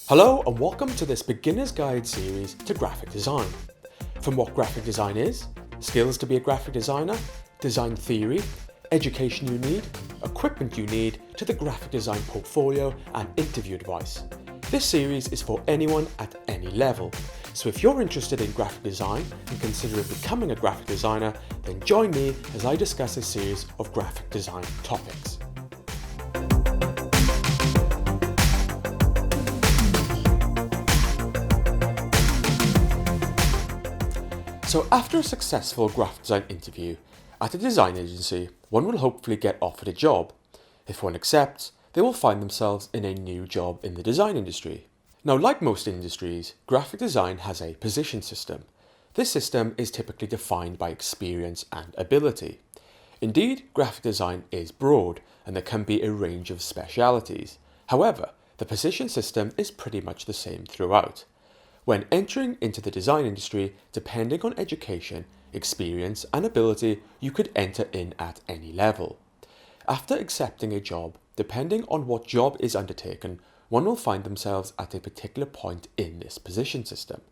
Hello and welcome to this beginner's guide series to graphic design. From what graphic design is, skills to be a graphic designer, design theory, education you need, equipment you need, to the graphic design portfolio and interview advice. This series is for anyone at any level, so if you're interested in graphic design and consider becoming a graphic designer, then join me as I discuss a series of graphic design topics. So after a successful graphic design interview at a design agency, one will hopefully get offered a job. If one accepts, they will find themselves in a new job in the design industry. Now, like most industries, graphic design has a position system. This system is typically defined by experience and ability. Indeed, graphic design is broad and there can be a range of specialities. However, the position system is pretty much the same throughout. When entering into the design industry, depending on education, experience and ability, you could enter in at any level. After accepting a job, depending on what job is undertaken, one will find themselves at a particular point in this position system.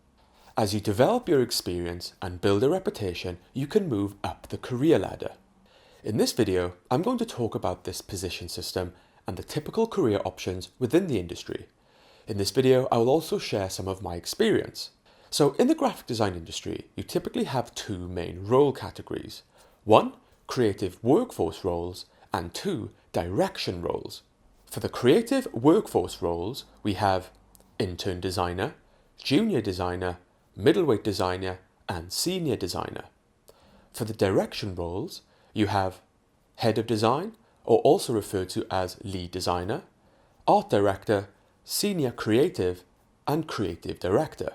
As you develop your experience and build a reputation, you can move up the career ladder. In this video, I'm going to talk about this position system and the typical career options within the industry. In this video, I will also share some of my experience. So in the graphic design industry, you typically have two main role categories. One, creative workforce roles, and two, direction roles. For the creative workforce roles, we have intern designer, junior designer, middleweight designer, and senior designer. For the direction roles, you have head of design, or also referred to as lead designer, art director, senior creative, and creative director.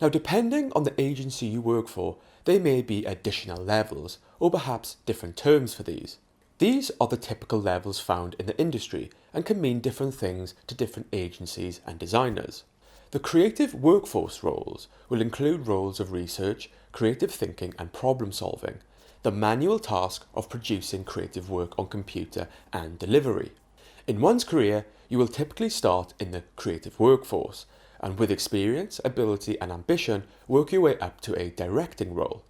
Now, depending on the agency you work for, there may be additional levels or perhaps different terms for these. These are the typical levels found in the industry and can mean different things to different agencies and designers. The creative workforce roles will include roles of research, creative thinking and problem solving, the manual task of producing creative work on computer and delivery. In one's career, you will typically start in the creative workforce and with experience, ability and ambition work your way up to a directing role.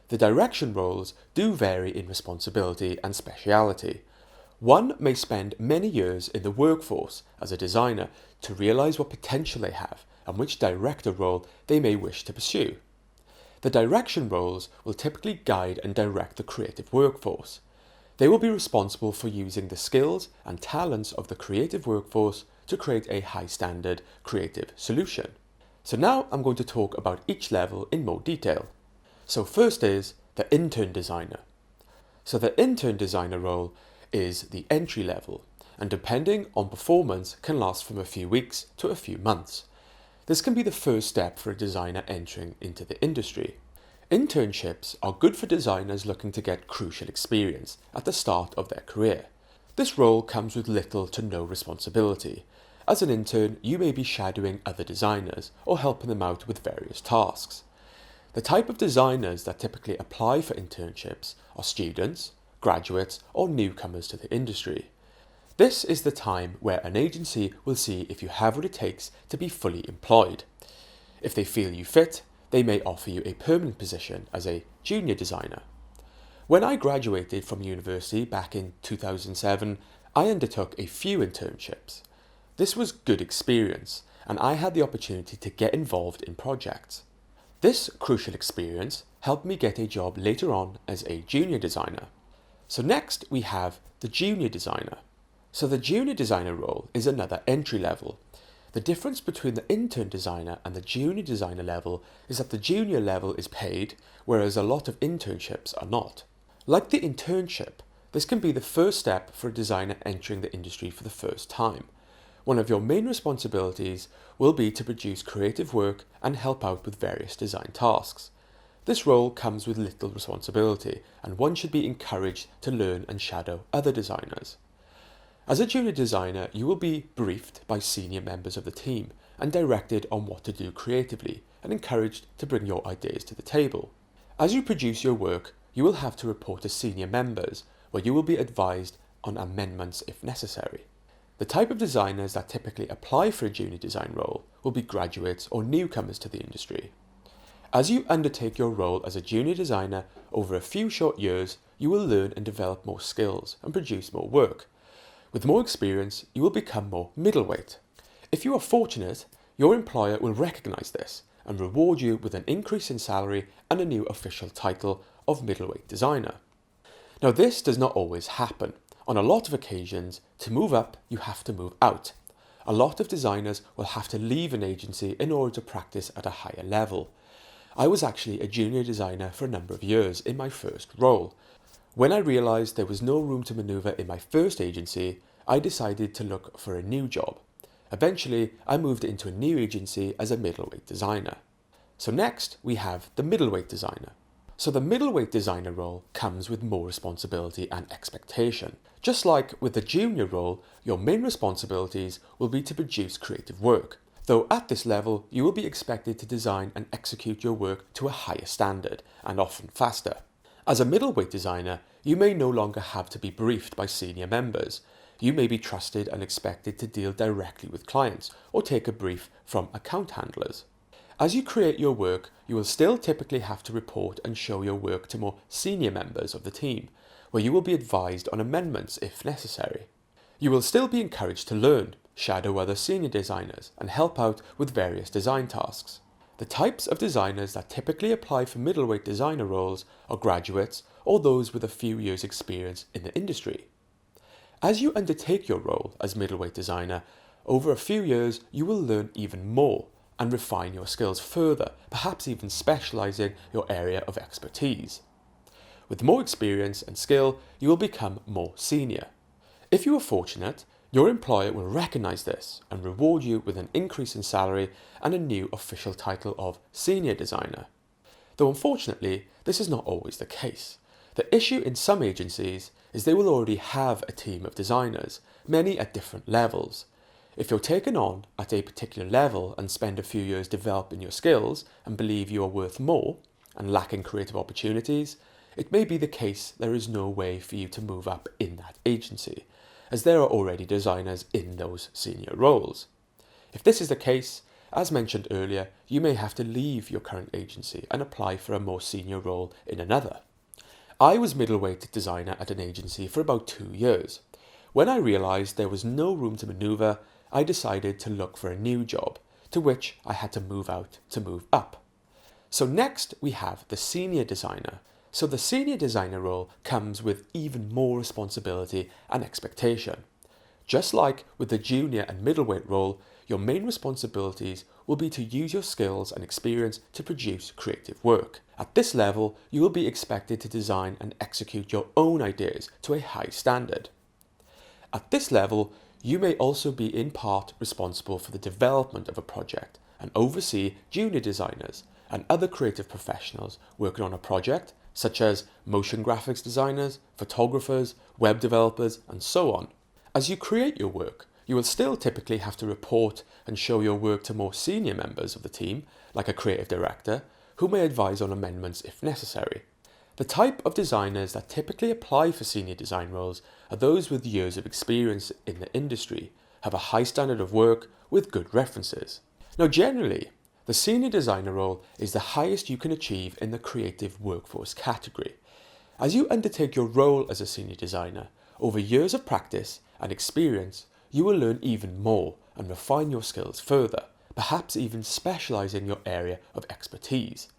The direction roles do vary in responsibility and speciality. One may spend many years in the workforce as a designer to realise what potential they have and which director role they may wish to pursue. The direction roles will typically guide and direct the creative workforce. They will be responsible for using the skills and talents of the creative workforce to create a high standard creative solution. So now I'm going to talk about each level in more detail. So first is the intern designer. So the intern designer role is the entry level and depending on performance can last from a few weeks to a few months. This can be the first step for a designer entering into the industry. Internships are good for designers looking to get crucial experience at the start of their career. This role comes with little to no responsibility. As an intern, you may be shadowing other designers or helping them out with various tasks. The type of designers that typically apply for internships are students, graduates, or newcomers to the industry. This is the time where an agency will see if you have what it takes to be fully employed. If they feel you fit, they may offer you a permanent position as a junior designer. When I graduated from university back in 2007, I undertook a few internships. This was good experience and I had the opportunity to get involved in projects. This crucial experience helped me get a job later on as a junior designer. So next we have the junior designer. So the junior designer role is another entry level. The difference between the intern designer and the junior designer level is that the junior level is paid, whereas a lot of internships are not. Like the internship, this can be the first step for a designer entering the industry for the first time. One of your main responsibilities will be to produce creative work and help out with various design tasks. This role comes with little responsibility, and one should be encouraged to learn and shadow other designers. As a junior designer, you will be briefed by senior members of the team and directed on what to do creatively and encouraged to bring your ideas to the table. As you produce your work, you will have to report to senior members where you will be advised on amendments if necessary. The type of designers that typically apply for a junior design role will be graduates or newcomers to the industry. As you undertake your role as a junior designer over a few short years, you will learn and develop more skills and produce more work. With more experience, you will become more middleweight. If you are fortunate, your employer will recognise this and reward you with an increase in salary and a new official title of Middleweight Designer. Now, this does not always happen. On a lot of occasions, to move up, you have to move out. A lot of designers will have to leave an agency in order to practice at a higher level. I was actually a junior designer for a number of years in my first role. When I realised there was no room to manoeuvre in my first agency, I decided to look for a new job. Eventually, I moved into a new agency as a middleweight designer. So next, we have the middleweight designer. So the middleweight designer role comes with more responsibility and expectation. Just like with the junior role, your main responsibilities will be to produce creative work. Though at this level, you will be expected to design and execute your work to a higher standard, and often faster. As a middleweight designer, you may no longer have to be briefed by senior members. You may be trusted and expected to deal directly with clients or take a brief from account handlers. As you create your work, you will still typically have to report and show your work to more senior members of the team, where you will be advised on amendments if necessary. You will still be encouraged to learn, shadow other senior designers, and help out with various design tasks. The types of designers that typically apply for middleweight designer roles are graduates or those with a few years' experience in the industry. As you undertake your role as middleweight designer, over a few years you will learn even more and refine your skills further, perhaps even specialising your area of expertise. With more experience and skill, you will become more senior. If you are fortunate, your employer will recognise this and reward you with an increase in salary and a new official title of senior designer. Though unfortunately, this is not always the case. The issue in some agencies is they will already have a team of designers, many at different levels. If you're taken on at a particular level and spend a few years developing your skills and believe you are worth more and lacking creative opportunities, it may be the case there is no way for you to move up in that agency, as there are already designers in those senior roles. If this is the case, as mentioned earlier, you may have to leave your current agency and apply for a more senior role in another. I was middleweight designer at an agency for about 2 years. When I realised there was no room to manoeuvre, I decided to look for a new job, to which I had to move out to move up. So next we have the senior designer. So the senior designer role comes with even more responsibility and expectation. Just like with the junior and middleweight role, your main responsibilities will be to use your skills and experience to produce creative work. At this level, you will be expected to design and execute your own ideas to a high standard. At this level, you may also be in part responsible for the development of a project and oversee junior designers and other creative professionals working on a project, such as motion graphics designers, photographers, web developers, and so on. As you create your work, you will still typically have to report and show your work to more senior members of the team, like a creative director, who may advise on amendments if necessary. The type of designers that typically apply for senior design roles are those with years of experience in the industry, have a high standard of work with good references. Now, generally, the senior designer role is the highest you can achieve in the creative workforce category. As you undertake your role as a senior designer, over years of practice and experience, you will learn even more and refine your skills further, perhaps even specialise in your area of expertise.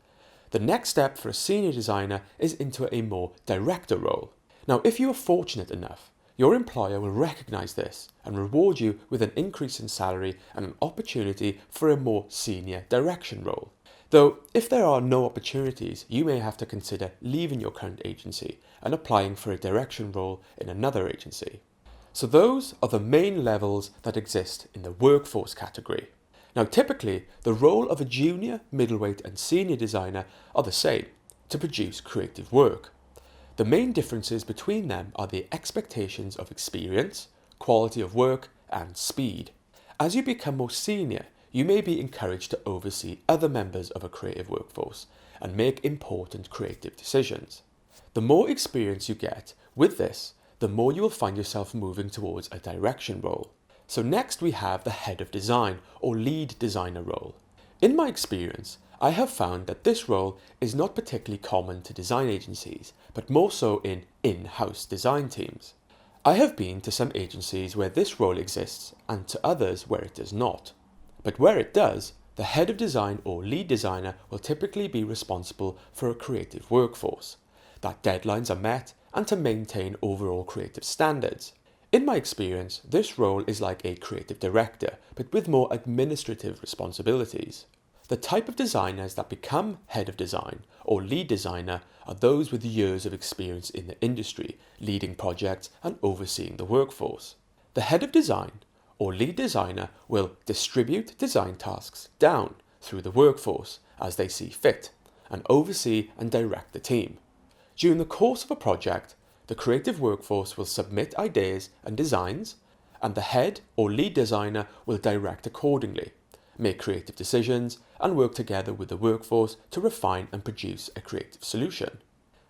The next step for a senior designer is into a more director role. Now, if you are fortunate enough, your employer will recognise this and reward you with an increase in salary and an opportunity for a more senior direction role. Though, if there are no opportunities, you may have to consider leaving your current agency and applying for a direction role in another agency. So those are the main levels that exist in the workforce category. Now, typically, the role of a junior, middleweight and senior designer are the same, to produce creative work. The main differences between them are the expectations of experience, quality of work, and speed. As you become more senior, you may be encouraged to oversee other members of a creative workforce and make important creative decisions. The more experience you get with this, the more you will find yourself moving towards a direction role. So next we have the head of design or lead designer role. In my experience, I have found that this role is not particularly common to design agencies, but more so in in-house design teams. I have been to some agencies where this role exists and to others where it does not. But where it does, the head of design or lead designer will typically be responsible for a creative workforce, that deadlines are met and to maintain overall creative standards. In my experience, this role is like a creative director, but with more administrative responsibilities. The type of designers that become head of design or lead designer are those with years of experience in the industry, leading projects and overseeing the workforce. The head of design or lead designer will distribute design tasks down through the workforce as they see fit and oversee and direct the team. During the course of a project, the creative workforce will submit ideas and designs, and the head or lead designer will direct accordingly, make creative decisions, and work together with the workforce to refine and produce a creative solution.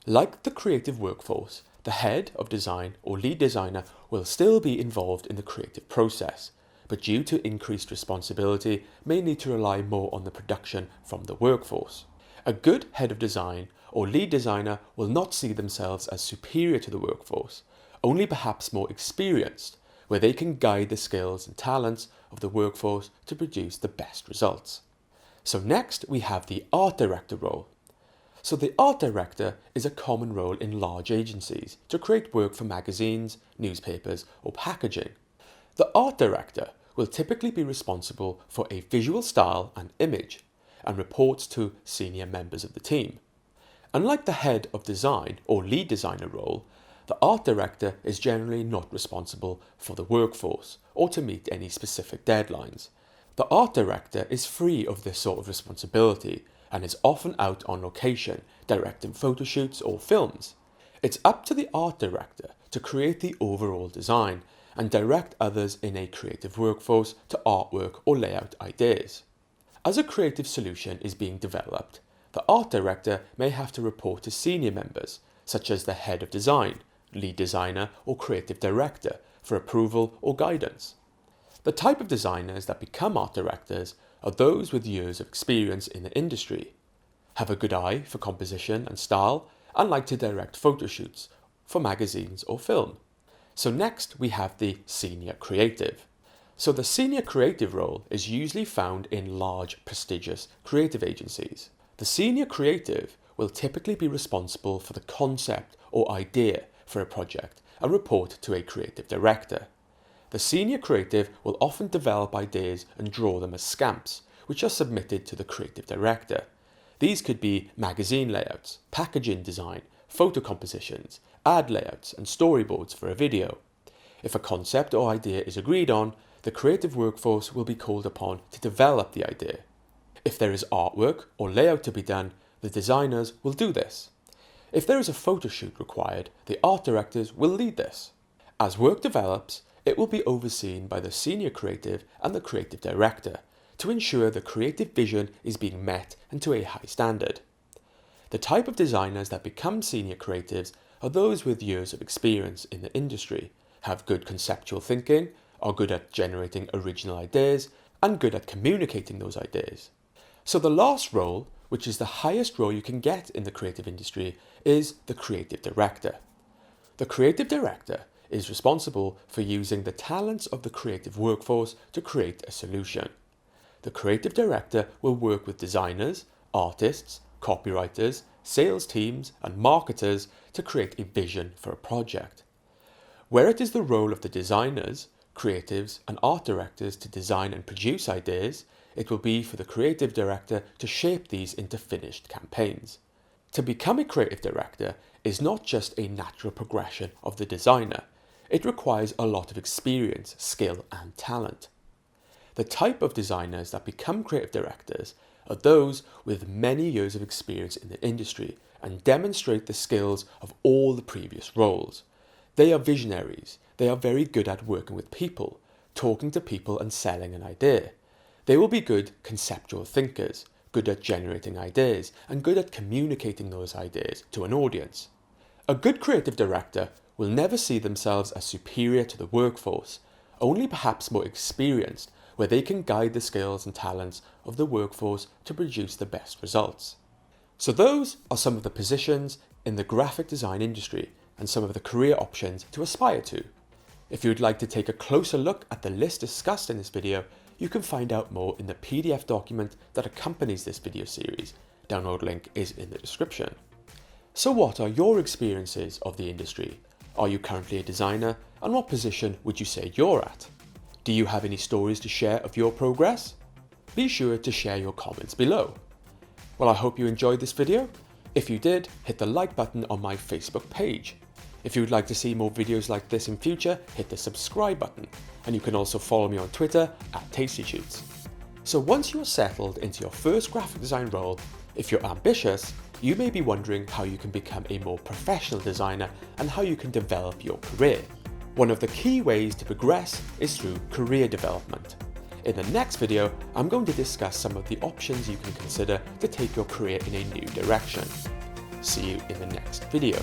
Like the creative workforce, the head of design or lead designer will still be involved in the creative process, but due to increased responsibility, may need to rely more on the production from the workforce. A good head of design or lead designer will not see themselves as superior to the workforce, only perhaps more experienced, where they can guide the skills and talents of the workforce to produce the best results. So next we have the art director role. So the art director is a common role in large agencies to create work for magazines, newspapers, or packaging. The art director will typically be responsible for a visual style and image and reports to senior members of the team. Unlike the head of design or lead designer role, the art director is generally not responsible for the workforce or to meet any specific deadlines. The art director is free of this sort of responsibility and is often out on location, directing photo shoots or films. It's up to the art director to create the overall design and direct others in a creative workforce to artwork or layout ideas. As a creative solution is being developed, the art director may have to report to senior members, such as the head of design, lead designer, or creative director, for approval or guidance. The type of designers that become art directors are those with years of experience in the industry, have a good eye for composition and style, and like to direct photo shoots for magazines or film. So next we have the senior creative. So the senior creative role is usually found in large, prestigious creative agencies. The senior creative will typically be responsible for the concept or idea for a project and report to a creative director. The senior creative will often develop ideas and draw them as scamps, which are submitted to the creative director. These could be magazine layouts, packaging design, photo compositions, ad layouts, and storyboards for a video. If a concept or idea is agreed on, the creative workforce will be called upon to develop the idea. If there is artwork or layout to be done, the designers will do this. If there is a photo shoot required, the art directors will lead this. As work develops, it will be overseen by the senior creative and the creative director to ensure the creative vision is being met and to a high standard. The type of designers that become senior creatives are those with years of experience in the industry, have good conceptual thinking, are good at generating original ideas, and good at communicating those ideas. So the last role, which is the highest role you can get in the creative industry, is the creative director. The creative director is responsible for using the talents of the creative workforce to create a solution. The creative director will work with designers, artists, copywriters, sales teams, and marketers to create a vision for a project. Where it is the role of the designers, creatives, and art directors to design and produce ideas, it will be for the creative director to shape these into finished campaigns. To become a creative director is not just a natural progression of the designer, it requires a lot of experience, skill, and talent. The type of designers that become creative directors are those with many years of experience in the industry and demonstrate the skills of all the previous roles. They are visionaries. They are very good at working with people, talking to people and selling an idea. They will be good conceptual thinkers, good at generating ideas, and good at communicating those ideas to an audience. A good creative director will never see themselves as superior to the workforce, only perhaps more experienced, where they can guide the skills and talents of the workforce to produce the best results. So those are some of the positions in the graphic design industry and some of the career options to aspire to. If you would like to take a closer look at the list discussed in this video, you can find out more in the PDF document that accompanies this video series. Download link is in the description. So what are your experiences of the industry? Are you currently a designer, and what position would you say you're at? Do you have any stories to share of your progress? Be sure to share your comments below. Well, I hope you enjoyed this video. If you did, hit the like button on my Facebook page. If you would like to see more videos like this in future, hit the subscribe button, and you can also follow me on Twitter @TastyShoots. So once you're settled into your first graphic design role, if you're ambitious, you may be wondering how you can become a more professional designer and how you can develop your career. One of the key ways to progress is through career development. In the next video, I'm going to discuss some of the options you can consider to take your career in a new direction. See you in the next video.